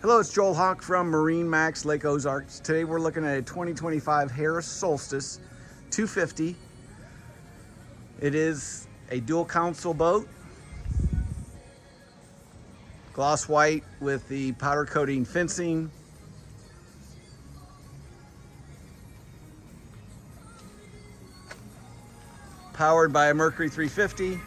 Hello, it's Joel Hawk from MarineMax, Lake Ozark. Today we're looking at a 2025 Harris Solstice 250. It is a dual console boat, gloss white with the powder coating fencing. Powered by a Mercury 350.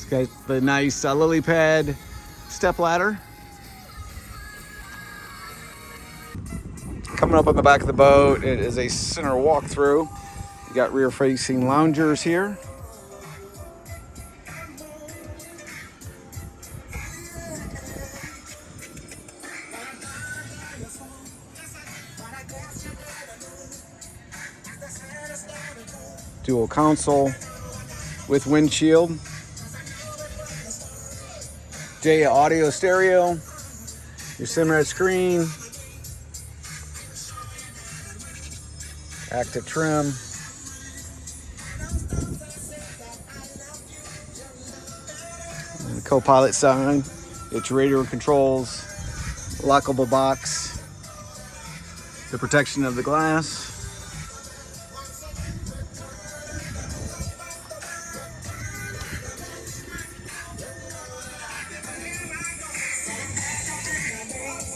It's got the nice lily pad step ladder. Coming up on the back of the boat, it is a center walkthrough. You got rear facing loungers here. Dual console with windshield. J audio stereo. Your Simrad screen. Active trim. And the co-pilot sign. It's radio controls. Lockable box. The protection of the glass.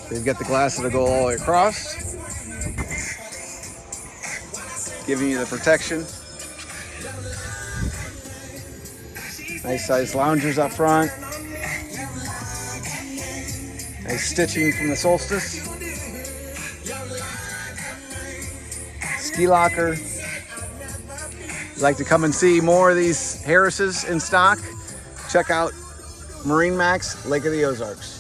They've got the glass that'll go all the way across, giving you the protection. Nice sized loungers up front. Nice stitching from the Solstice. Ski locker. If you'd like to come and see more of these Harrises in stock, check out MarineMax, Lake of the Ozarks.